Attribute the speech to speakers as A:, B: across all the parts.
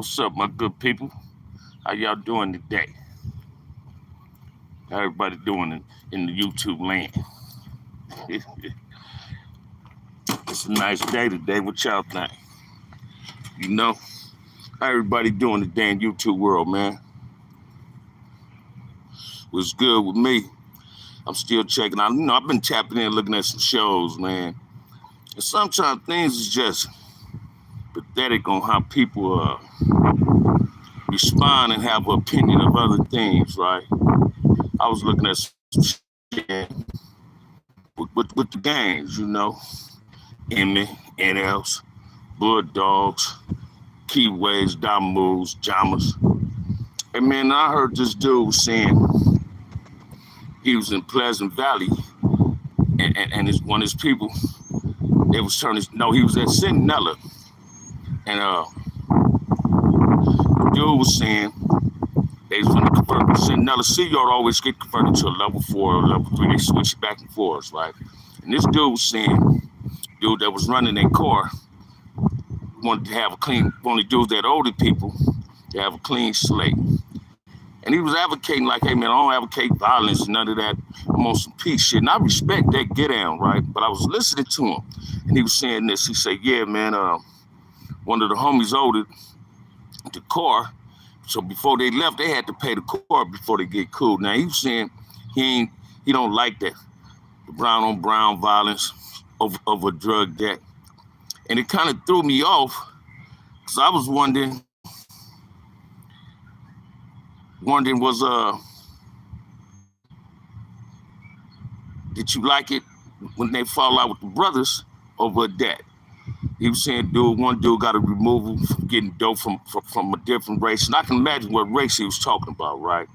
A: What's up, my good people? How y'all doing today? How everybody doing in the YouTube land? It's a nice day today. What y'all think? You know, how everybody doing today in YouTube world, man? What's good with me? I'm still checking out. I've been tapping in, looking at some shows, man. And sometimes things is just pathetic on how people respond and have an opinion of other things, right? I was looking at some shit with the gangs, Emmy, NLs, Bulldogs, Keyways, Damus, Jamas. And man, I heard this dude was saying he was in Pleasant Valley and one of his people, they was he was at Centinela. And the dude was saying they was going to convert Centinela. Sea Yard always get converted to a level 4 or level 3. They switch it back and forth, right? And this dude was saying, dude that was running their car wanted to have wanted dudes that older people to have a clean slate. And he was advocating like, hey man, I don't advocate violence, none of that. I'm on some peace shit. And I respect that get down, right? But I was listening to him and he was saying this. He said, yeah, man, one of the homies ordered the car. So before they left, they had to pay the car before they get cool. Now he was saying he don't like that. The brown on brown violence of a drug debt. And it kind of threw me off because I was wondering was did you like it when they fall out with the brothers over that? He was saying, one dude got a removal from getting dope from a different race. And I can imagine what race he was talking about, right?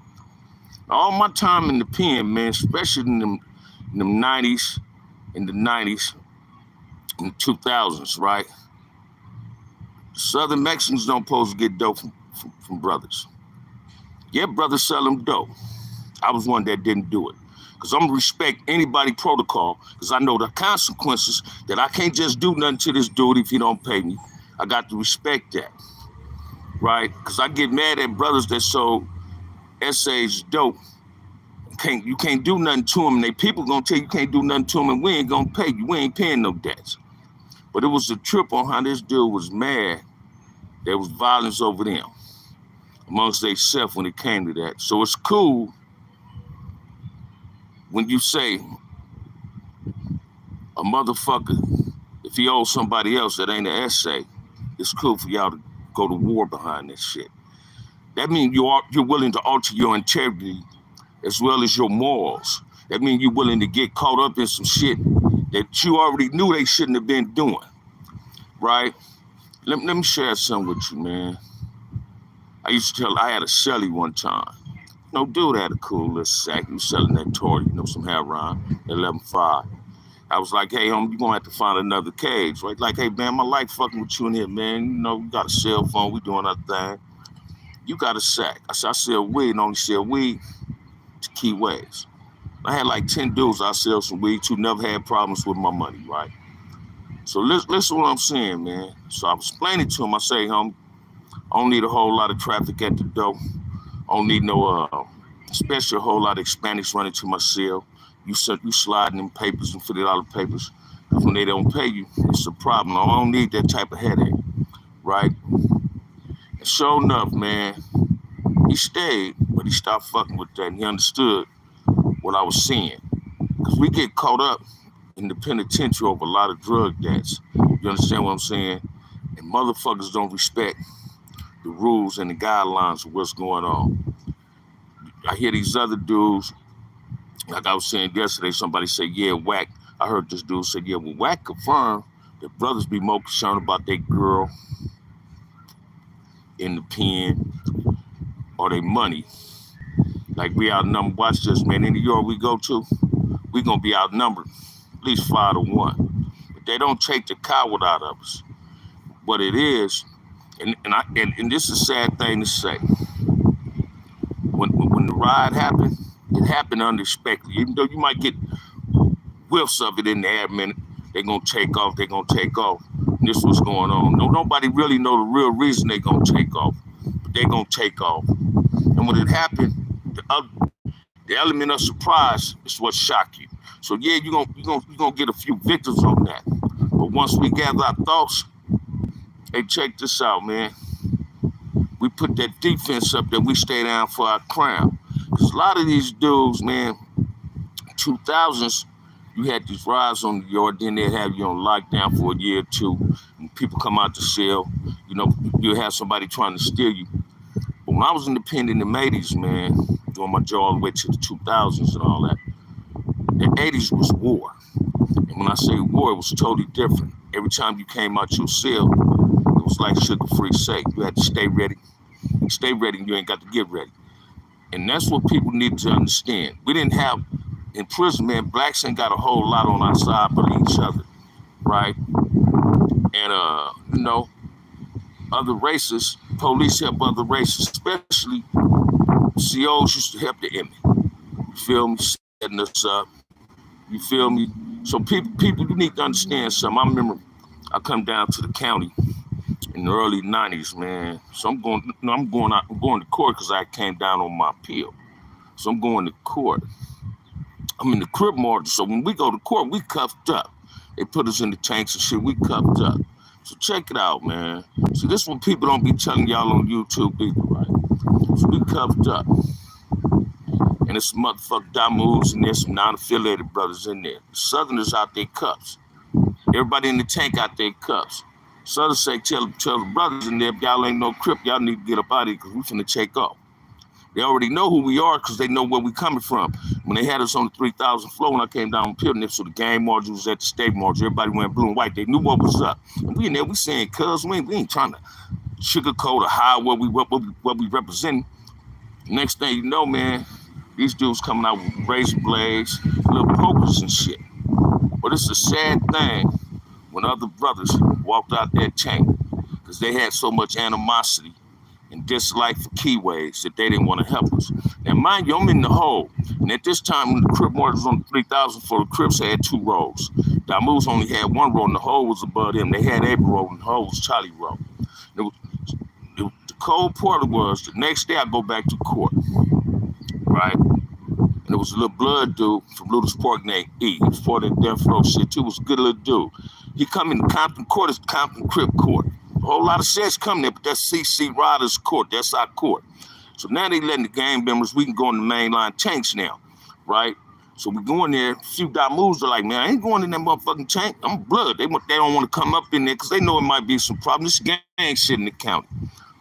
A: All my time in the pen, man, especially in the 90s, in the 2000s, right? Southern Mexicans don't supposed to get dope from brothers. Yeah, brothers sell them dope. I was one that didn't do it. Because I'm going to respect anybody protocol, because I know the consequences that I can't just do nothing to this dude if he don't pay me. I got to respect that, right? Because I get mad at brothers that sold essays dope. You can't do nothing to them, and they people going to tell you can't do nothing to them, and we ain't going to pay you. We ain't paying no debts. But it was a trip on how this dude was mad. There was violence over them amongst themselves when it came to that. So it's cool when you say a motherfucker, if he owes somebody else that ain't an essay, it's cool for y'all to go to war behind that shit. That means you're willing to alter your integrity as well as your morals. That means you're willing to get caught up in some shit that you already knew they shouldn't have been doing, right? Let me share something with you, man. I had a celly one time. No dude had a cool little sack. He was selling that Tory, some heroin, 11.5. I was like, hey, homie, you're going to have to find another cage, right? Like, hey, man, my life fucking with you in here, man. We got a cell phone. We doing our thing. You got a sack. I said, I sell weed and only sell weed to Keyways. I had like 10 dudes I sell some weed to, never had problems with my money, right? So listen to what I'm saying, man. So I was explaining to him, I say, homie, I don't need a whole lot of traffic at the door. I don't need no, especially a whole lot of Hispanics running to my cell. You sliding them papers and $50 papers. Because when they don't pay you, it's a problem. I don't need that type of headache, right? And sure enough, man, he stayed, but he stopped fucking with that. And he understood what I was saying. Because we get caught up in the penitentiary over a lot of drug debts. You understand what I'm saying? And motherfuckers don't respect the rules and the guidelines of what's going on. I hear these other dudes, like I was saying yesterday, somebody say, yeah, Wack. I heard this dude say, yeah, well, Wack confirmed that brothers be more concerned about their girl in the pen or their money. Like we outnumbered. Watch this, man. Any yard we go to, we gonna be outnumbered, at least 5-1. But they don't take the coward out of us. What it is, and this is a sad thing to say. When the ride happened, it happened unexpectedly. Even though you might get whiffs of it in the air minute, they're gonna take off. And this what's going on. No, nobody really know the real reason they gonna take off, but they gonna take off. And when it happened, the element of surprise is what shocked you. So yeah, you gonna get a few victims on that. But once we gather our thoughts, hey, check this out, man. We put that defense up that we stay down for our crown. Cause a lot of these dudes, man, 2000s, you had these riots on the yard, then they'd have you on lockdown for a year or two. And people come out to sell, you have somebody trying to steal you. But when I was independent in the 80s, man, doing my job all the way to the 2000s and all that, the 80s was war. And when I say war, it was totally different. Every time you came out your cell, it was like sugar-free safe. You had to stay ready. Stay ready, you ain't got to get ready. And that's what people need to understand. We didn't have, in prison, man, blacks ain't got a whole lot on our side but each other, right? And, other races, police help other races, especially COs used to help the enemy. You feel me? Setting us up. You feel me? So people, you need to understand something. I remember I come down to the county in the early 90s, man. So I'm going to court because I came down on my appeal. So I'm going to court. I'm in the crib margin. So when we go to court, we cuffed up. They put us in the tanks and shit. We cuffed up. So check it out, man. See, this is what people don't be telling y'all on YouTube either, right? So we cuffed up. And it's motherfucker Damus and there's some non-affiliated brothers in there. The Southerners out there cuffs. Everybody in the tank out there cuffs. Southern say, tell the brothers in there, if y'all ain't no Crip, y'all need to get up out of here because we finna take off. They already know who we are because they know where we coming from. When they had us on the 3,000 floor, when I came down on Pilton, so the game margin was at the state margin. Everybody went blue and white. They knew what was up. And we in there, we saying, cuz, we ain't trying to sugarcoat or hide what we representing. Next thing you know, man, these dudes coming out with razor blades, little pokers and shit. But it's a sad thing when other brothers walked out that tank because they had so much animosity and dislike for Keyways that they didn't want to help us. Now, mind you, I'm in the hole. And at this time, when the Crip march was on 3,000 for the Crips had two rows. Damus only had one row, and the hole was above them. They had Abel row, and the hole was Charlie row. The cold part was the next day I go back to court, right? And there was a little blood dude from Luda's Park named E. He was part of the death row shit too. Was a good little dude. He come in the Compton court, it's Compton Crip court. A whole lot of sets come there, but that's CC Riders court. That's our court. So now they letting the gang members, we can go in the mainline tanks now, right? So we go in there, a few Damus are like, man, I ain't going in that motherfucking tank. I'm blood. They don't want to come up in there because they know it might be some problems. This gang shit in the county,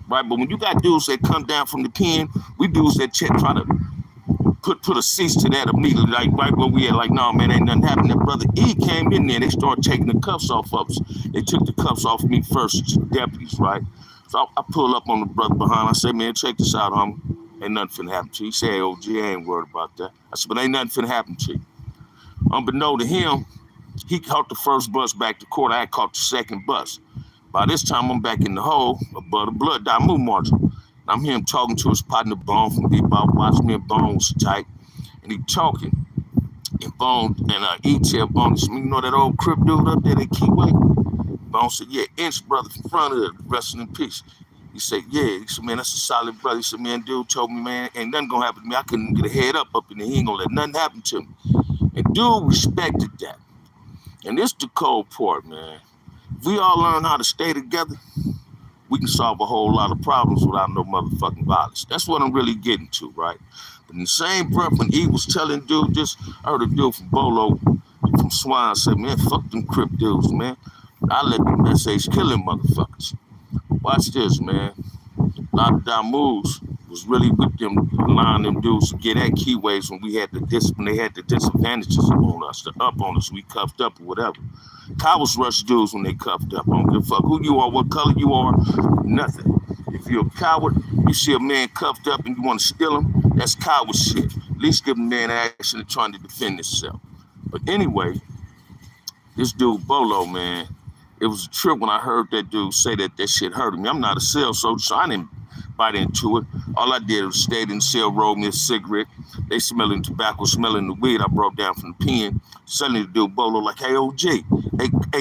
A: right? But when you got dudes that come down from the pen, we dudes that try to put a cease to that immediately, like right where we at, like, no, man, ain't nothing happened. That brother E came in there, they started taking the cuffs off of us. They took the cuffs off me first to the deputies, right? So I pull up on the brother behind. I said, man, check this out, homie. Ain't nothing finna happen to you. He said, hey, OG, I ain't worried about that. I said, but ain't nothing finna happen to you. Unbeknown to him, he caught the first bus back to court. I had caught the second bus. By this time, I'm back in the hole above the blood Damu margin. I'm hearing him talking to his partner Bone from Bebop. Watch me and Bone was tight. And he talking. And Bone and E tell Bone, you know that old Crip dude up there, that Keyway? Bone said, yeah, Inch brother from front of it, resting in peace. He said, yeah. He said, man, that's a solid brother. He said, man, dude told me, man, ain't nothing gonna happen to me. I couldn't get a head up in there. He ain't gonna let nothing happen to me. And dude respected that. And this the cold part, man. If we all learn how to stay together, we can solve a whole lot of problems without no motherfucking violence. That's what I'm really getting to, right? But in the same breath, when E was telling dude this, I heard a dude from Bolo, from Swan, say, man, fuck them Crip dudes, man. I let them SH kill them motherfuckers. Watch this, man. A lot of Damus was really with them, allowing them dudes to get at Keyways when they had the disadvantages on us, the up on us, we cuffed up or whatever. Cowards rush dudes when they cuffed up. I don't give a fuck who you are, what color you are, nothing. If you're a coward, you see a man cuffed up and you want to steal him, that's coward shit. At least give a man action of trying to defend himself. But anyway, this dude Bolo, man, it was a trip when I heard that dude say that shit hurted me. I'm not a cell soldier, so I didn't bite into it. All I did was stayed in the cell, rolled me a cigarette. They smelling tobacco, smelling the weed I brought down from the pen. Suddenly the dude Bolo like, hey, OG, hey,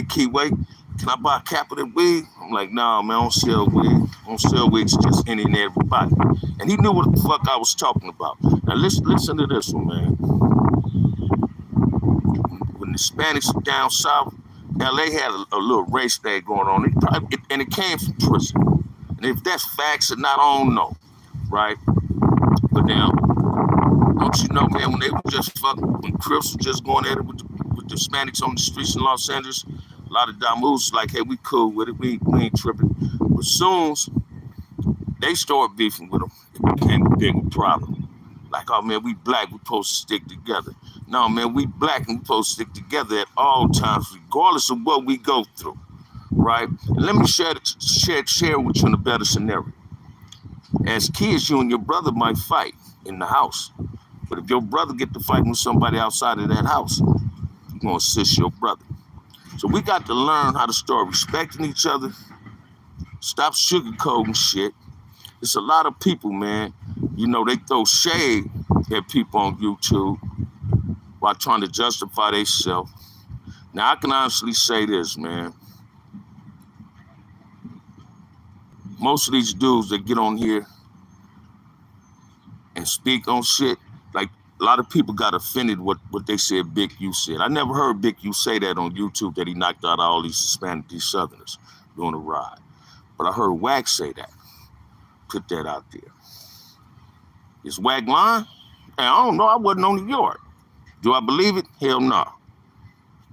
A: Keyway, can I buy a cap of that weed? I'm like, nah, man, I don't sell weed. I don't sell weed to just any and everybody. And he knew what the fuck I was talking about. Now listen to this one, man. When the Hispanics down south, LA had a little race thing going on. And it came from prison. And if that's facts or not, I don't know. Right? But now, don't you know, man, when they were just fucking, when Crips were just going at it with the Hispanics on the streets in Los Angeles, a lot of Damus like, hey, we cool with it, we ain't tripping. But as soon as they started beefing with them, it became a bigger problem. Like, oh man, we black, we supposed to stick together. No, man, we black and we supposed to stick together at all times, regardless of what we go through, right? And let me share with you in a better scenario. As kids, you and your brother might fight in the house. But if your brother get to fighting with somebody outside of that house, you're going to assist your brother. So we got to learn how to start respecting each other, stop sugarcoating shit. It's a lot of people, man, you know, they throw shade at people on YouTube while trying to justify themselves. Now, I can honestly say this, man. Most of these dudes that get on here and speak on shit, like a lot of people got offended what they said Big U said. I never heard Big U say that on YouTube, that he knocked out all these Hispanic, these Southerners doing a ride. But I heard Wack say that. Put that out there. Is Wack lying? And I don't know. I wasn't on the yard. Do I believe it? Hell no.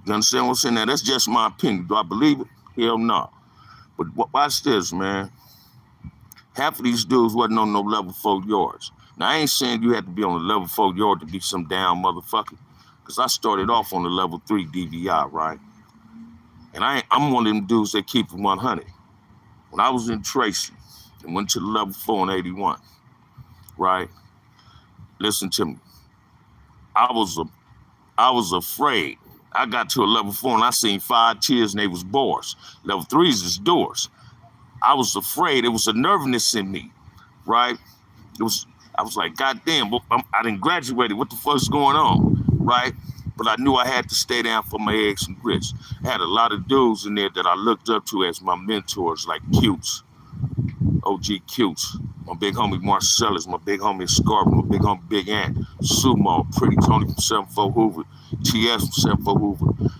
A: You understand what I'm saying? Now, that's just my opinion. Do I believe it? Hell no. But watch this, man. Half of these dudes wasn't on no level 4 yards. Now, I ain't saying you had to be on a level 4 yard to be some down motherfucker. Because I started off on the level 3 DVI, right? And I'm one of them dudes that keep it 100. When I was in Tracy and went to the level 4 in 81, right? Listen to me. I was afraid. I got to a level 4 and I seen 5 tiers and they was bars. Level 3s is doors. I was afraid. It was a nervousness in me, right? I was like, God damn, I didn't graduate. What the fuck's going on, right? But I knew I had to stay down for my eggs and grits. I had a lot of dudes in there that I looked up to as my mentors, like Cutes, OG Cutes, my big homie Marcellus, my big homie Scarborough, my big homie Big Ant, Sumo, Pretty Tony from 74 Hoover, TS from 74 Hoover.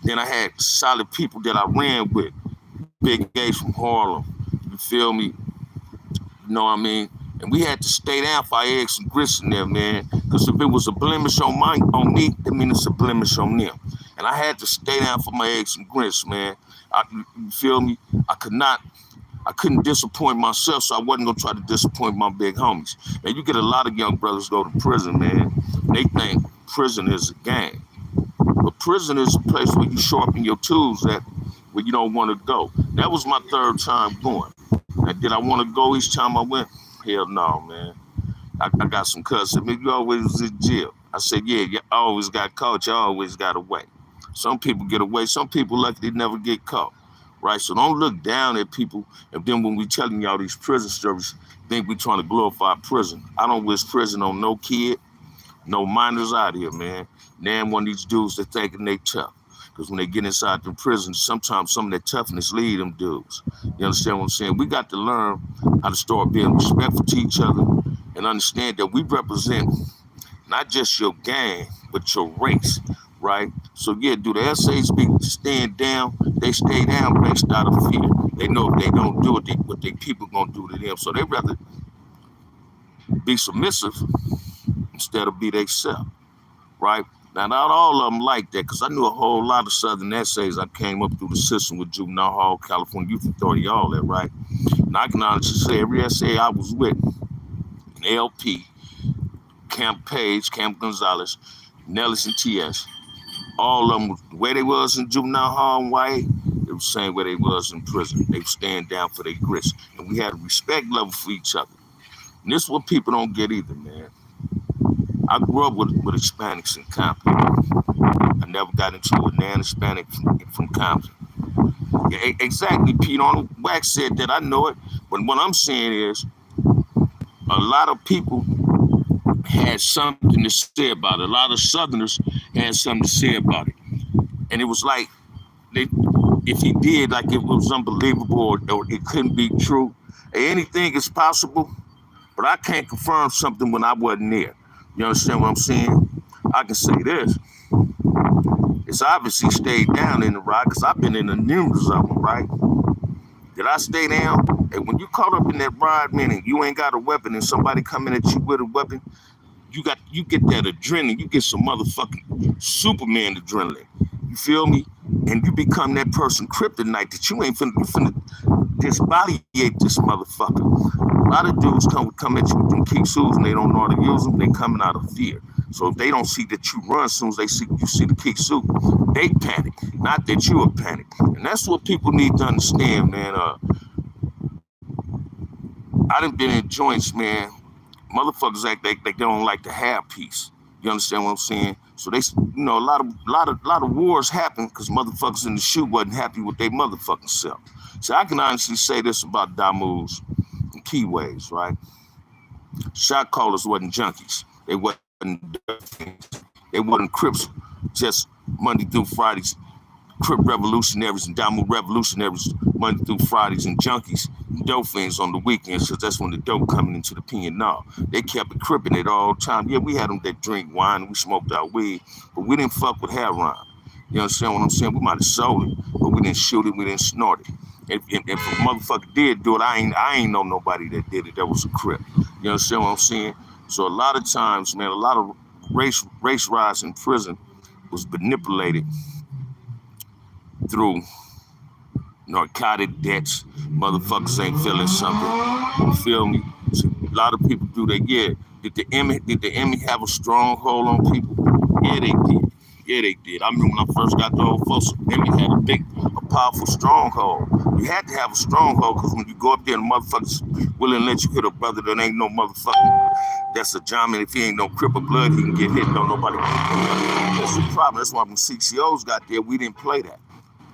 A: Then I had solid people that I ran with. Big H from Harlem, you feel me? You know what I mean? And we had to stay down for our eggs and grits in there, man. Because if it was a blemish on me, that means it's a blemish on them. And I had to stay down for my eggs and grits, man. You feel me? I couldn't disappoint myself, so I wasn't going to try to disappoint my big homies. And you get a lot of young brothers go to prison, man. They think prison is a game. But prison is a place where you sharpen your tools at where you don't want to go. That was my 3rd time going. And did I want to go each time I went? Hell no, man. I got some cousins. I mean, you always was in jail. I said, yeah, you always got caught. You always got away. Some people get away. Some people lucky they never get caught, right? So don't look down at people. And then when we telling y'all these prison stories, think we trying to glorify prison. I don't wish prison on no kid, no minors out here, man. Damn one of these dudes that thinking they tough. Because when they get inside the prison, sometimes some of that toughness lead them dudes. You understand what I'm saying? We got to learn how to start being respectful to each other and understand that we represent not just your gang, but your race, right? So yeah, do the SAs be stand down? They stay down based out of fear. They know if they don't do it, what they people gonna do to them. So they rather be submissive instead of be themselves, right? Now, not all of them like that, because I knew a whole lot of Southern essays. I came up through the system with Juvenile Hall, California Youth Authority, all that, right? And I can honestly say every essay I was with, in LP, Camp Page, Camp Gonzalez, Nellis and TS, all of them, the way they was in Juvenile Hall and YA, they were the same way they was in prison. They would stand down for their grits. And we had a respect level for each other. And this is what people don't get either, man. I grew up with Hispanics in Compton. I never got into a non-Hispanic from Compton. Yeah, exactly, Pete. On Wack said that, I know it. But what I'm saying is, a lot of people had something to say about it. A lot of Southerners had something to say about it. And it was like, if he did, like it was unbelievable or it couldn't be true. Anything is possible, but I can't confirm something when I wasn't there. You understand what I'm saying? I can say this. It's obviously stayed down in the ride because I've been in the numerous of them, right? Did I stay down? And when you caught up in that ride, meaning you ain't got a weapon and somebody coming at you with a weapon, you get that adrenaline. You get some motherfucking Superman adrenaline. You feel me? And you become that person kryptonite that you ain't finna, you finna disbodiate this motherfucker. A lot of dudes come at you with them Kiksus and they don't know how to use them. They coming out of fear. So if they don't see that you run, as soon as they see you see the Kiksu, they panic. Not that you are panic. And that's what people need to understand, man. I done been in joints, man. Motherfuckers act like they don't like to have peace. You understand what I'm saying? So they, a lot of wars happen because motherfuckers in the shoe wasn't happy with their motherfucking self. So I can honestly say this about Damus and Keyways, right? Shot callers wasn't junkies. They wasn't they wasn't Crips just Monday through Fridays. Crip revolutionaries and Damu revolutionaries Monday through Fridays and junkies and dope fiends on the weekends because that's when the dope coming into the P&R. They kept it cripping it all the time. Yeah, we had them that drink wine, we smoked our weed, but we didn't fuck with heroin. You understand what I'm saying? We might have sold it, but we didn't shoot it, we didn't snort it. If a motherfucker did do it, I ain't know nobody that did it that was a Crip. You understand what I'm saying? So a lot of times, man, a lot of race riots in prison was manipulated through narcotic debts. Motherfuckers ain't feeling something. You feel me? So a lot of people do that. Yeah. Did the Emmy have a stronghold on people? Yeah, they did. Yeah, they did. I remember when I first got to Old Folsom, Emmy had a powerful stronghold. You had to have a stronghold because when you go up there and motherfuckers willing to let you hit a brother that ain't no motherfucker, that's a German. If he ain't no Crip or blood, he can get hit. Don't nobody. That's the problem. That's why when CCOs got there, we didn't play that.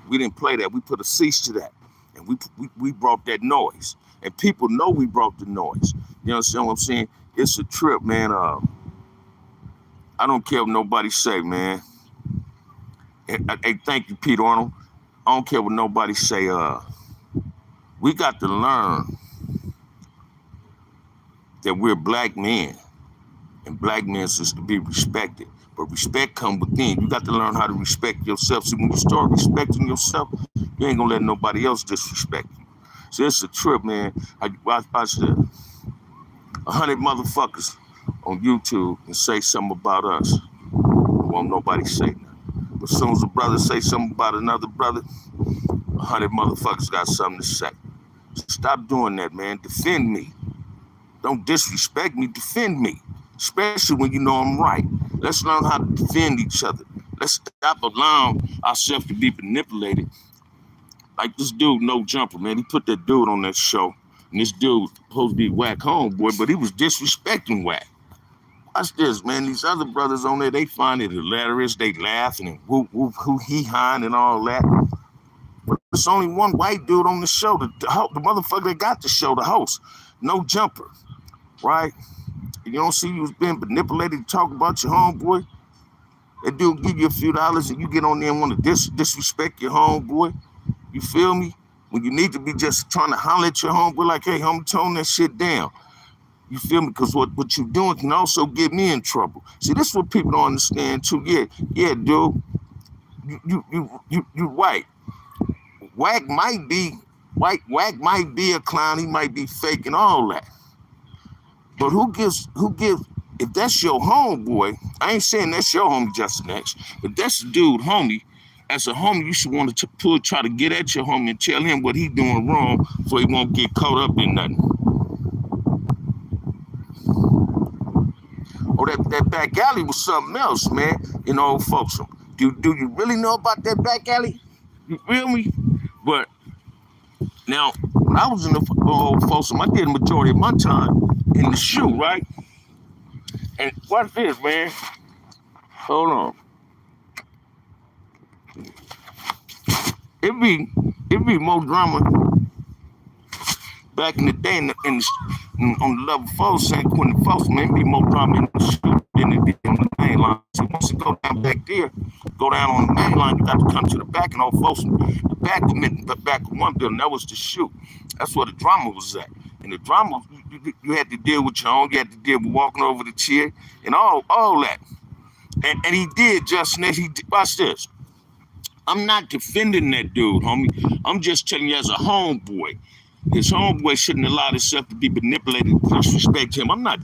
A: We didn't play that. We put a cease to that. And we brought that noise. And people know we brought the noise. You understand what I'm saying? It's a trip, man. I don't care what nobody say, man. Hey, thank you, Pete Arnold. I don't care what nobody say. We got to learn that we're black men. And black men is to be respected. But respect comes within. You got to learn how to respect yourself. So when you start respecting yourself, you ain't gonna let nobody else disrespect you. So it's a trip, man. I watched 100 motherfuckers on YouTube and say something about us. Won't nobody say nothing. But as soon as a brother say something about another brother, 100 motherfuckers got something to say. Stop doing that, man. Defend me. Don't disrespect me. Defend me. Especially when you know I'm right. Let's learn how to defend each other. Let's stop allowing ourselves to be manipulated. Like this dude, No Jumper, man. He put that dude on that show. And this dude was supposed to be Whack Homeboy, but he was disrespecting Whack. Watch this, man. These other brothers on there, they find it hilarious. They laughing and whoop, whoop, who he hind and all that. But there's only one white dude on the show, the motherfucker that got the show, the host. No Jumper, right? You don't see you was being manipulated to talk about your homeboy. That dude give you a few dollars and you get on there and want to disrespect your homeboy. You feel me? When you need to be just trying to holler at your homeboy like, hey, homie, tone that shit down. You feel me? Because what you're doing can also get me in trouble. See, this is what people don't understand too. Yeah, dude. You white. Whack might be a clown. He might be fake and all that. But who gives, if that's your homeboy, I ain't saying that's your homie, Justin X, but that's the dude, homie. As a homie, you should want to try to get at your homie and tell him what he doing wrong so he won't get caught up in nothing. Oh, that back alley was something else, man. You know, folks, do you really know about that back alley? You feel me? But now, when I was in the old Folsom, I did a majority of my time in the shoe, right? And watch this, man. Hold on. It be more drama Back in the day, on the level 4, San Quentin Falls, man, be more drama in the shoot than it did on the main line. So once you go down back there, go down on the main line, you got to come to the back and all Folsom. The back of one building, that was the shoot. That's where the drama was at. And the drama, you had to deal with your own, you had to deal with walking over the chair and all that. And he did just as he did. Watch this. I'm not defending that dude, homie. I'm just telling you as a homeboy. His homeboy shouldn't allow himself to be manipulated to disrespect him. I'm not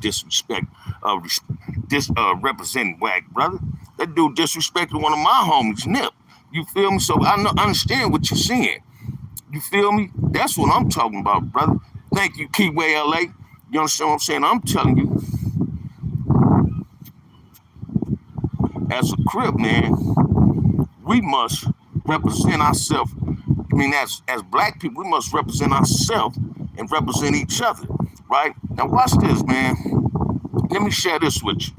A: representing Whack, brother. That dude disrespected one of my homies, Nip. You feel me? So I understand what you're saying. You feel me? That's what I'm talking about, brother. Thank you, Keyway LA. You understand what I'm saying? I'm telling you, as a Crip, man, we must represent ourselves. I mean, as black people, we must represent ourselves and represent each other, right? Now watch this, man. Let me share this with you.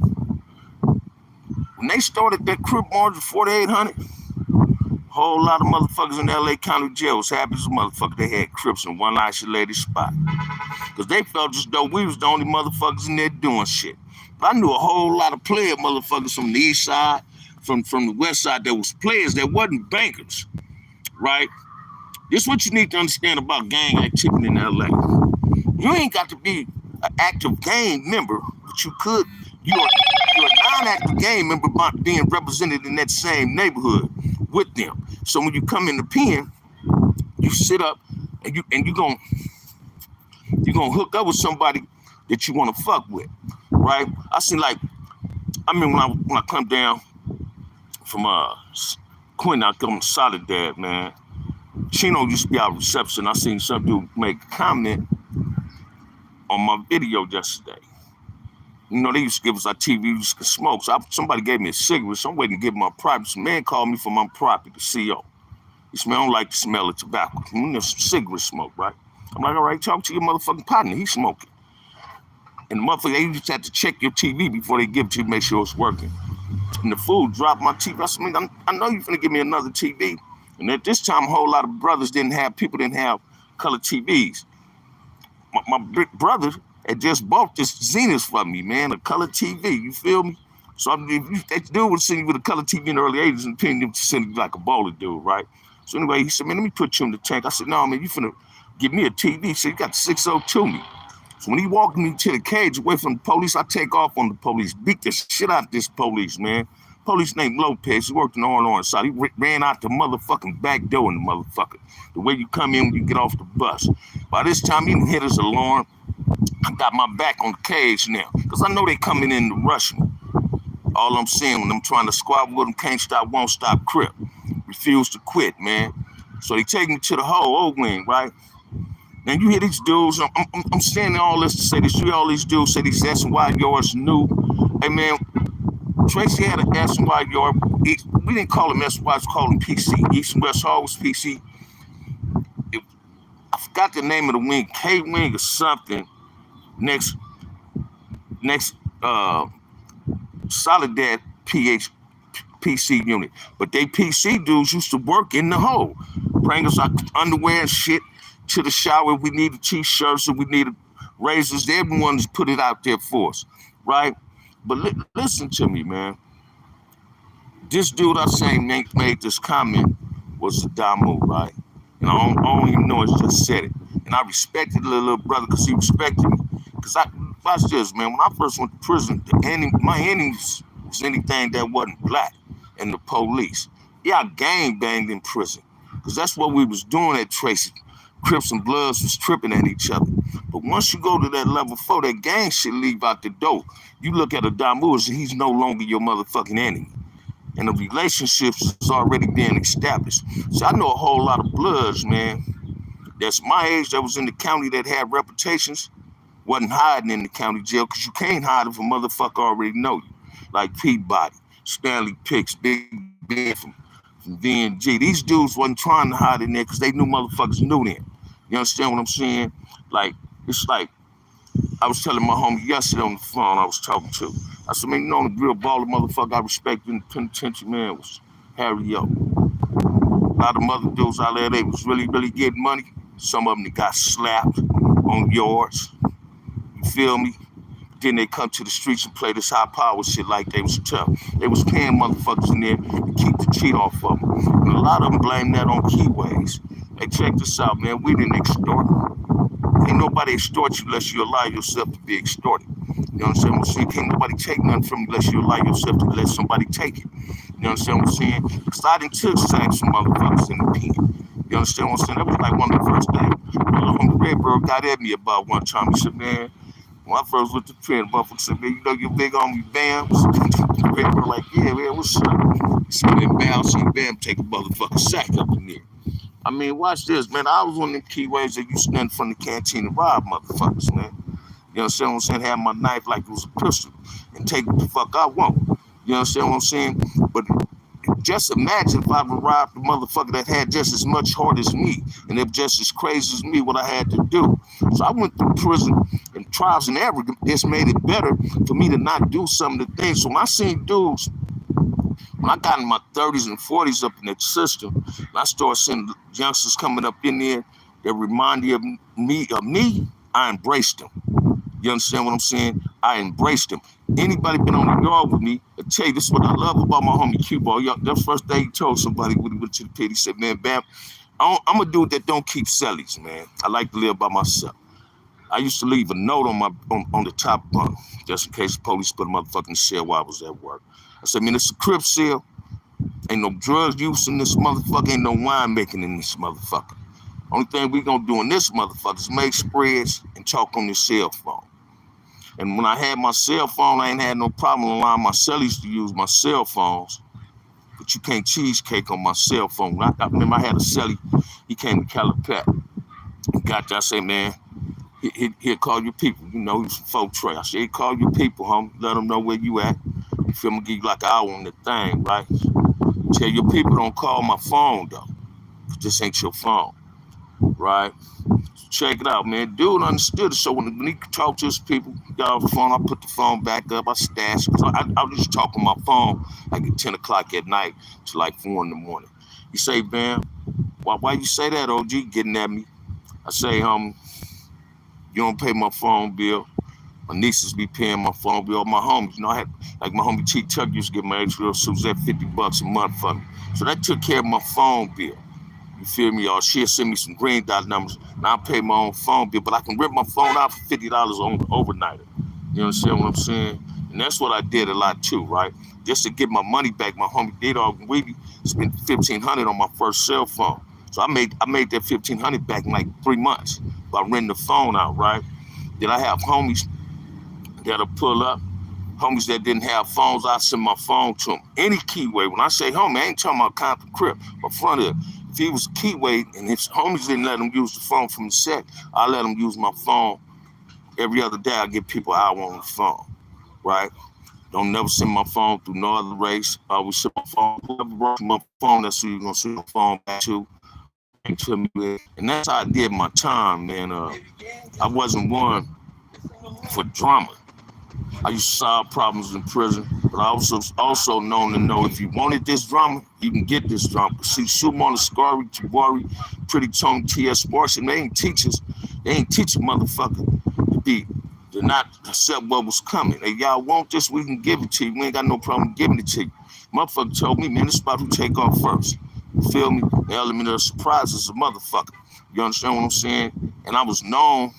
A: When they started that Crip march of 4,800, a whole lot of motherfuckers in LA County Jail was happy as a motherfucker they had Crips in one isolated spot. Because they felt as though we was the only motherfuckers in there doing shit. But I knew a whole lot of player motherfuckers from the east side, from the west side, that was players that wasn't bankers, right? This is what you need to understand about gang activity in LA. You ain't got to be an active gang member, but you're a non-active gang member by being represented in that same neighborhood with them. So when you come in the pen, you sit up and you're gonna hook up with somebody that you want to fuck with, right? When I come down from Quinn, I come to Soledad, man. Chino used to be our reception. I seen some dude make a comment on my video yesterday. You know, they used to give us our TV, used to smoke. So somebody gave me a cigarette, so I'm waiting to give my property. Some man called me for my property, the CO. He said, man, I don't like the smell of tobacco. There's some cigarette smoke, right? I'm like, all right, talk to your motherfucking partner. He's smoking. And the motherfucker, they used to have to check your TV before they give it to you to make sure it's working. And the fool dropped my TV. I said, man, I know you're finna give me another TV. And at this time, a whole lot of people didn't have color TVs. My big brother had just bought this Zenith for me, man, a color TV. You feel me? So that dude would send you with a color TV in the early 80s and paying them to send you like a bowler dude, right? So anyway, he said, man, let me put you in the tank. I said, no, man, you finna give me a TV. He said, you got 602 me. So when he walked me to the cage away from the police, I take off on the police, beat the shit out of this police, man. Police named Lopez, he worked in the orange side. He ran out the motherfucking back door in the motherfucker. The way you come in when you get off the bus. By this time, he didn't hit his alarm. I got my back on the cage now, because I know they coming in to rush me. All I'm saying when I'm trying to squabble with them, can't stop, won't stop, Crip. Refuse to quit, man. So they take me to the whole old wing, right? And you hear these dudes, I'm saying all this to say this, you hear all these dudes say these S&Y yards new. Hey, man, Tracy had an S&Y yard. We didn't call him S&Y, we called him PC. East and West Hall was PC. I forgot the name of the wing, K-Wing or something. Next Soledad PC unit. But they PC dudes used to work in the hole. Bring us our underwear and shit to the shower. We needed t-shirts and we needed razors. Everyone's put it out there for us, right? But listen to me, man. This dude I seen made this comment was Damu, right? And I don't even know he just said it. And I respected the little brother because he respected me. Because watch this, man. When I first went to prison, my enemies was anything that wasn't black and the police. Yeah, I gang banged in prison. Because that's what we was doing at Tracy. Crips and Bloods was tripping at each other. But once you go to that level 4, that gang shit leave out the door. You look at a Damu and he's no longer your motherfucking enemy. And the relationships is already being established. So I know a whole lot of Bloods, man, that's my age that was in the county that had reputations, wasn't hiding in the county jail, because you can't hide if a motherfucker already know you. Like Peabody, Stanley Pitts, Big Ben from VNG. These dudes wasn't trying to hide in there because they knew motherfuckers knew them. You understand what I'm saying? Like, it's like, I was telling my homie yesterday on the phone I was talking to. I said, man, you know, the real baller motherfucker I respected in the penitentiary, man, was Harry O. A lot of other dudes out there, they was really, really getting money. Some of them that got slapped on yards. You feel me? Then they come to the streets and play this high power shit like they was tough. They was paying motherfuckers in there to keep the cheat off of them. And a lot of them blame that on Keyways. Hey, check this out, man. We didn't extort. Ain't nobody extort you unless you allow yourself to be extorted. You understand what I'm saying? Can't nobody take nothing from you unless you allow yourself to let somebody take it. You understand what I'm saying? Because I done took some motherfuckers in the pen. You understand what I'm saying? That was like one of the first things. Homie Redbird got at me about one time. He said, man, when I first went to pen, motherfucker said, man, you know your big homie Bam? Redbird like, yeah, man, what's up? He said, man, Bam, see Bam take a motherfucking sack up in there. I mean, watch this, man. I was one of them Keyways that used to stand from the canteen and rob motherfuckers, man. You understand what I'm saying? Have my knife like it was a pistol and take what the fuck I want. You understand what I'm saying? But just imagine if I would rob the motherfucker that had just as much heart as me and if just as crazy as me what I had to do. So I went through prison and trials and error. This made it better for me to not do some of the things. So when I seen dudes, when I got in my 30s and 40s up in that system, and I started seeing youngsters coming up in there that reminded me, I embraced them. You understand what I'm saying? I embraced them. Anybody been on the yard with me, I tell you, this is what I love about my homie Q-Ball. That first day he told somebody when he went to the pit, he said, man, Bam, I'm a dude that don't keep cellies, man. I like to live by myself. I used to leave a note on the top bunk, just in case the police put a motherfucking cell while I was at work. I said, man, it's a crib cell. Ain't no drug use in this motherfucker. Ain't no wine making in this motherfucker. Only thing we gonna do in this motherfucker is make spreads and talk on this cell phone. And when I had my cell phone, I ain't had no problem allowing my cellies to use my cell phones. But you can't cheesecake on my cell phone. I remember I had a celly. He came to Calipet. He got there. I say, man, he'll call your people. You know, he's from Folk Trey. I said, call your people, homie. Let them know where you at. You feel me? Give you like an hour on the thing, right? Tell your people don't call my phone, though. This ain't your phone, right? Check it out, man. Dude understood it. So when he talked to his people, he got off the phone, I put the phone back up, I stashed it. I was just talking on my phone like at 10 o'clock at night to like 4 in the morning. He say, Bam, why you say that, OG, getting at me? I say, you don't pay my phone bill. My nieces be paying my phone bill. My homies, you know, I had, like my homie T Tuck used to get my ex-girl Suzette $50 a month for me. So that took care of my phone bill. You feel me, y'all? She'll send me some green dot numbers, and I'll pay my own phone bill, but I can rip my phone out for $50 on the overnighter. You understand what I'm saying? And that's what I did a lot too, right? Just to get my money back, my homie D-Dog and Weeby spent $1,500 on my first cell phone. So I made that $1,500 back in like 3 months by renting the phone out, right? Then I have homies that'll pull up. Homies that didn't have phones, I send my phone to them. Any Keyway. When I say homie, I ain't talking about Compton Crip, but front of it. If he was a Keyway and his homies didn't let him use the phone from the set, I let him use my phone. Every other day, I give people an hour on the phone, right? Don't never send my phone through no other race. I always send my phone. Whoever brought my phone, that's who you're going to send my phone back to. And that's how I did my time, man. I wasn't one for drama. I used to solve problems in prison, but I also known to know if you wanted this drama, you can get this drama. See, Sumo, Lascari, Tabari, Pretty Tone, T.S. Sports, and they ain't teachers. They ain't teaching motherfucker to not accept what was coming. Hey, y'all want this, we can give it to you. We ain't got no problem giving it to you. Motherfucker told me, man, this is about who take off first. You feel me? The element of surprise is a motherfucker. You understand what I'm saying? And I was known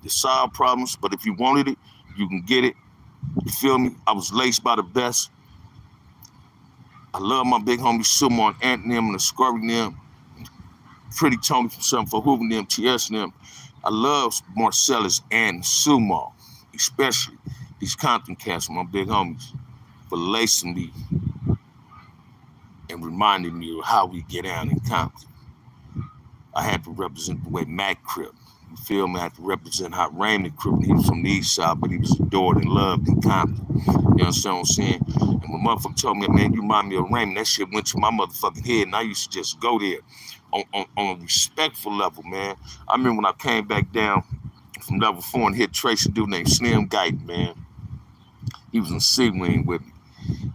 A: to solve problems, but if you wanted it, you can get it. You feel me? I was laced by the best. I love my big homie Sumo and Ant them and the Scurry them. Pretty Tony from Something for Hoover them, TS them. I love Marcellus and Sumo, especially these Compton cats, my big homies, for lacing me and reminding me of how we get down in Compton. I had to represent the way Mac Crip. You feel me? I had to represent how Raymond Crip. He was from the east side, but he was adored and loved in Compton. You understand what I'm saying? And when motherfucker told me, man, you remind me of Raymond, that shit went to my motherfucking head, and I used to just go there on a respectful level, man. I remember when I came back down from level 4 and hit Tracy, a dude named Slim Guyton, man. He was in C-Wing with me.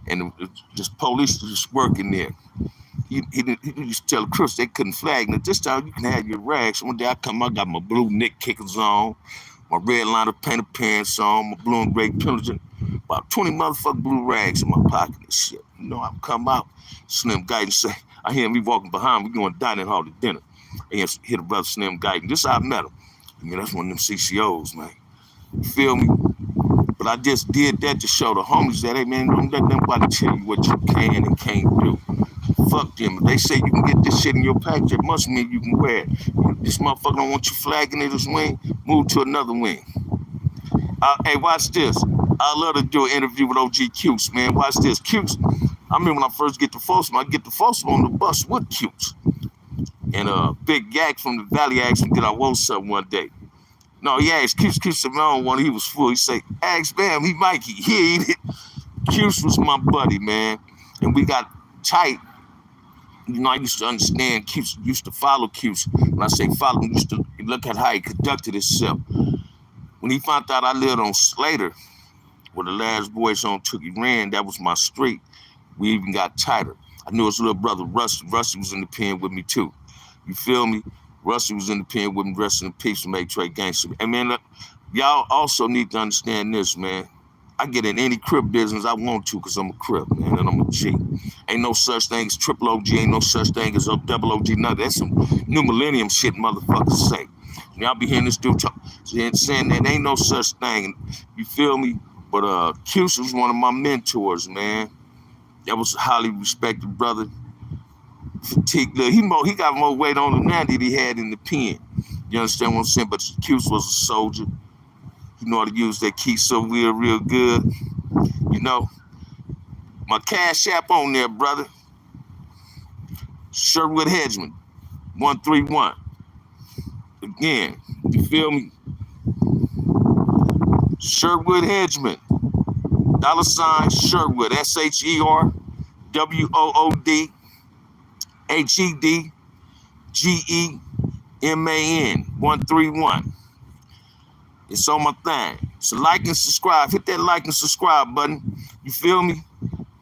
A: And this police was just working there. He used to tell the Crips they couldn't flag. Now this time you can have your rags. One day I come, I got my blue Nick kickers on, my red liner painted pants on, my blue and gray pillaging, about 20 motherfucking blue rags in my pocket and shit. You know, I come out, Slim Guyton say, I hear him, he walking behind me, going dining hall to dinner. And hear the brother Slim Guyton. This how I met him. I mean, that's one of them CCOs, man. You feel me? But I just did that to show the homies that, hey, man, don't let nobody tell you what you can and can't do. Fuck them. If they say you can get this shit in your package, it must mean you can wear it. If this motherfucker don't want you flagging in his wing, move to another wing. Hey, watch this. I love to do an interview with OG Cutes, man. Watch this. Cutes. I remember when I first get to Folsom, I get to Folsom on the bus with Cutes. And Big Yak from the Valley asked me, did I want something one day? No, he asked Cutes said, I don't want it. He was full. He said, ask Bam, he Mikey. He ate it. Cutes was my buddy, man. And we got tight. You know, I used to understand Cutes, used to follow Cutes. When I say follow, he used to look at how he conducted himself. When he found out I lived on Slater, where the last boys on Tookie ran, that was my street. We even got tighter. I knew his little brother, Rusty. Rusty was in the pen with me, too. You feel me? Rusty was in the pen with me, rest in peace from A-Trade Gangster. And, man, look, y'all also need to understand this, man. I get in any Crip business I want to because I'm a Crip, man, and I'm a G. Ain't no such thing as triple OG, ain't no such thing as double OG, nothing. That's some new millennium shit motherfuckers say. Y'all be hearing this dude talk, saying that ain't no such thing. You feel me? But Cuse was one of my mentors, man. That was a highly respected brother. Fatigue, he got more weight on him now than he had in the pen. You understand what I'm saying? But Cuse was a soldier. He know how to use that key so real good. You know, my Cash App on there, brother. Sherwood Hedgeman, 131. Again, you feel me? Sherwood Hedgeman, $ Sherwood, SherwoodHedgeman, 131. It's on my thing. So like and subscribe. Hit that like and subscribe button. You feel me?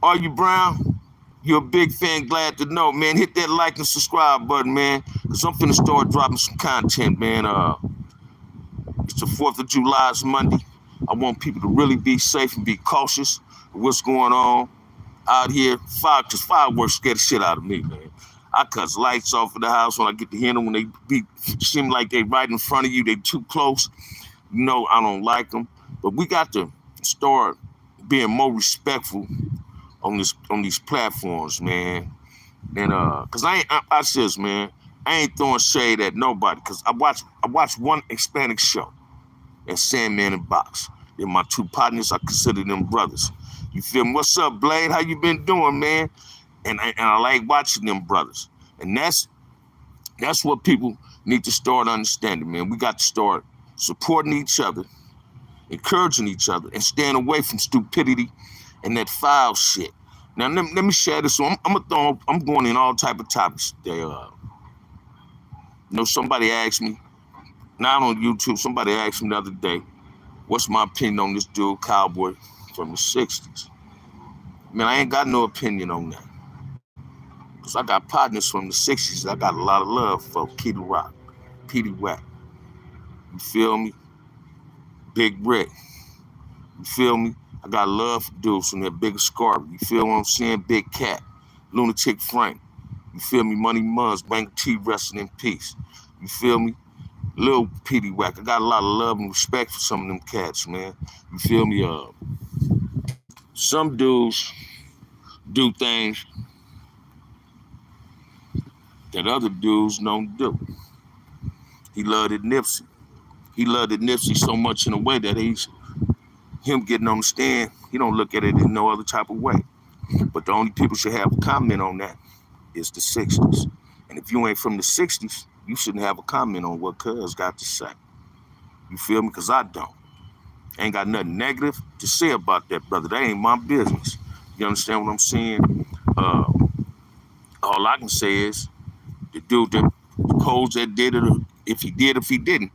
A: Are you Brown? You're a big fan, glad to know, man. Hit that like and subscribe button, man. Because I'm finna start dropping some content, man. It's the 4th of July, it's Monday. I want people to really be safe and be cautious of what's going on out here. Because fireworks scare the shit out of me, man. I cut lights off of the house when I get to hear them. When they seem like they right in front of you, they too close. You know, I don't like them. But we got to start being more respectful on these platforms, man. And cause I says, man, I ain't throwing shade at nobody. Cause I watched one Hispanic show at Sandman and Box. They're my two partners. I consider them brothers. You feel me? What's up, Blade? How you been doing, man? And I like watching them brothers. And that's what people need to start understanding, man. We got to start supporting each other, encouraging each other, and staying away from stupidity and that foul shit. Now let me share this. So I'm going in all type of topics today. You know, somebody asked me, not on YouTube, somebody asked me the other day, what's my opinion on this dude, Cowboy from the 60s? Man, I ain't got no opinion on that. Because I got partners from the 60s I got a lot of love for. Kid Rock, Petey Wack. You feel me? Big Rick. You feel me? I got love for dudes from that Bigger Scarp. You feel what I'm saying? Big Cat. Lunatic Frank. You feel me? Money Muzz. Bank T, resting in peace. You feel me? Lil Petey Wack. I got a lot of love and respect for some of them cats, man. You feel me? Some dudes do things that other dudes don't do. He loved it Nipsey. He loved it Nipsey so much in a way that him getting on the stand, he don't look at it in no other type of way. But the only people should have a comment on that is the 60s. And if you ain't from the 60s, you shouldn't have a comment on what Cuz got to say. You feel me? Because I don't. Ain't got nothing negative to say about that, brother. That ain't my business. You understand what I'm saying? All I can say is the dude that Coles that did it, if he didn't,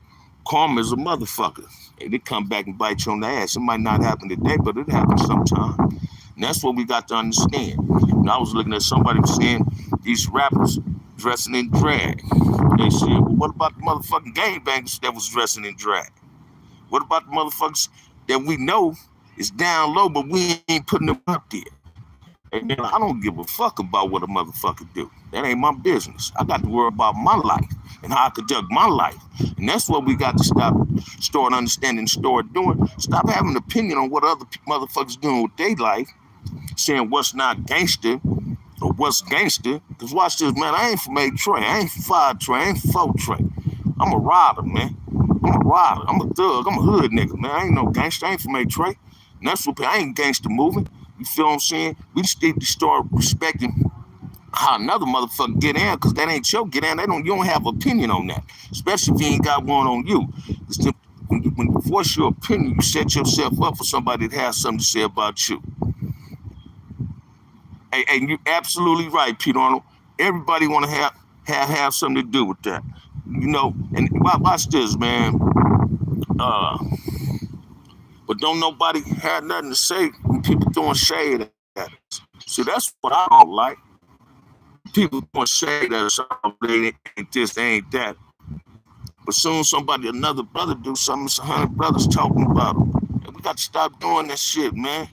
A: karma is a motherfucker. And it come back and bite you on the ass. It might not happen today, but it happens sometime. And that's what we got to understand. And I was looking at somebody saying these rappers dressing in drag. They said, well, what about the motherfucking gangbangers that was dressing in drag? What about the motherfuckers that we know is down low, but we ain't putting them up there? Hey, man, I don't give a fuck about what a motherfucker do. That ain't my business. I got to worry about my life and how I conduct my life. And that's what we got to start understanding, start doing. Stop having an opinion on what other motherfuckers doing with their life, saying what's not gangster or what's gangster. Because watch this, man, I ain't from A Trey. I ain't from 5 Trey. I ain't from 4 Trey. I'm a rider, man. I'm a rider. I'm a thug. I'm a hood nigga, man. I ain't no gangster. I ain't from A Trey. And that's what I ain't gangster moving. You feel what I'm saying? We just need to start respecting how another motherfucker get in, because that ain't your get in. You don't have opinion on that, especially if you ain't got one on you. When you voice your opinion, you set yourself up for somebody that has something to say about you. And you're absolutely right, Pete Arnold. Everybody want to have something to do with that, you know. And watch this, man. But don't nobody have nothing to say when people throwing shade at us. See, that's what I don't like. People throwing shade at us. They ain't this, they ain't that. But soon another brother do something, it's 100 brothers talking about them. And we got to stop doing that shit, man.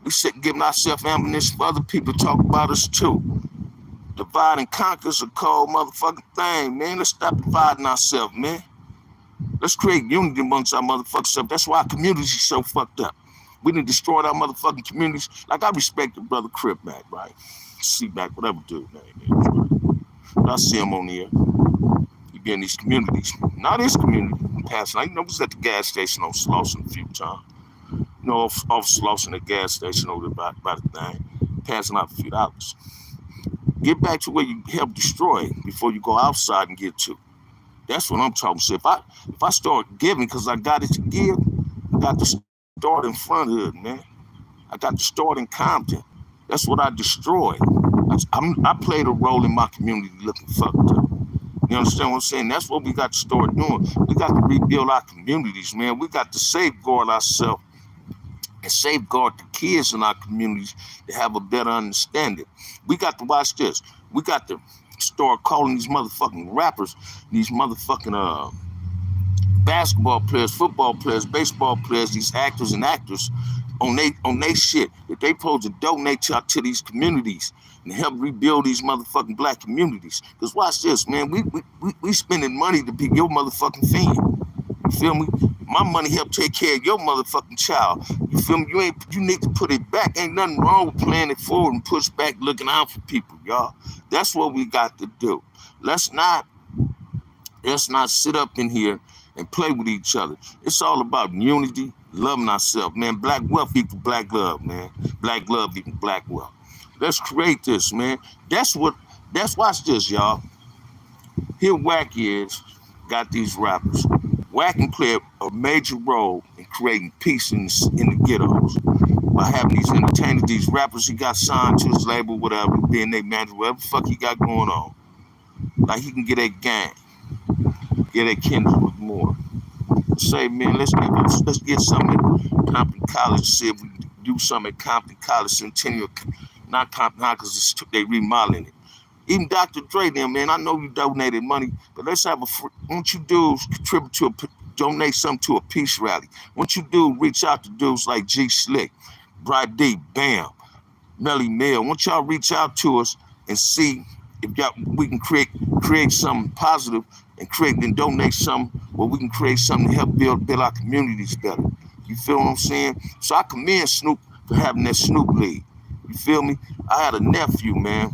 A: We giving ourselves ammunition for other people to talk about us too. Divide and conquer is a cold motherfucking thing, man. Let's stop dividing ourselves, man. Let's create unity amongst our motherfucking self. That's why our communities is so fucked up. We done destroyed our motherfucking communities. Like, I respect the brother Crip Mac, right? C-Back, whatever dude name is, right? I see him on here. He be in these communities. Not his community. Passing. I know was at the gas station on Slauson a few times. You know, off Slauson, the gas station over there by the thing. Passing out a few dollars. Get back to where you help destroy before you go outside and get to. That's what I'm talking about. So if I start giving because I got it to give, I got to start in Front Hood, man. I got to start in Compton. That's what I destroyed. I played a role in my community looking fucked up. You understand what I'm saying? That's what we got to start doing. We got to rebuild our communities, man. We got to safeguard ourselves and safeguard the kids in our communities to have a better understanding. We got to watch this. We got to start calling these motherfucking rappers, these motherfucking basketball players, football players, baseball players, these actors and actors on they shit that they supposed to donate to these communities and help rebuild these motherfucking black communities. Because watch this, man, we spending money to be your motherfucking fan. You feel me? My money help take care of your motherfucking child. You feel me? You need to put it back. Ain't nothing wrong with playing it forward and push back, looking out for people, y'all. That's what we got to do. Let's not sit up in here and play with each other. It's all about unity, loving ourselves, man. Black wealth equals black love, man. Black love equals black wealth. Let's create this, man. Watch this, y'all. Here Wack is, got these rappers. Wack can play a major role in creating peace in the ghettos by having these entertainers, these rappers he got signed to his label, whatever, being their manager, whatever the fuck he got going on. Like, he can get that gang, get that Kendrick more. Say, man, let's get something at Compton College, see if we can do something at Compton College, Centennial, not Compton High, because they remodeling it. Even Dr. Dre, them, man, I know you donated money, but let's have won't you dudes contribute donate something to a peace rally? Won't you do reach out to dudes like G Slick, Bright D, Bam, Melly Mel? Won't y'all reach out to us and see if we can create something positive and donate something where we can create something to help build our communities better. You feel what I'm saying? So I commend Snoop for having that Snoop League. You feel me? I had a nephew, man,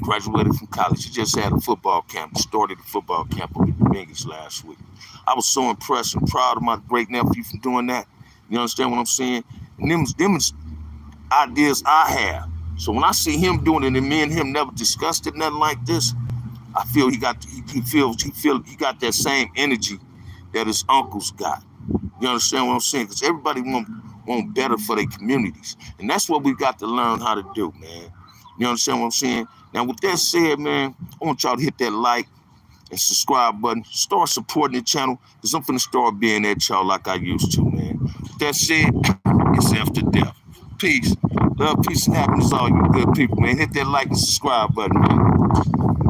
A: graduated from college. He just had a football camp, started a football camp over the Bengals last week. I was so impressed and proud of my great nephew for doing that. You understand what I'm saying? And them ideas I have. So when I see him doing it and me and him never discussed it, nothing like this, I feel he got that same energy that his uncles got. You understand what I'm saying? Because everybody want better for their communities. And that's what we got to learn how to do, man. You understand what I'm saying? Now, with that said, man, I want y'all to hit that like and subscribe button. Start supporting the channel, because I'm finna start being at y'all like I used to, man. With that said, it's after death. Peace. Love, peace, and happiness, all you good people, man. Hit that like and subscribe button, man.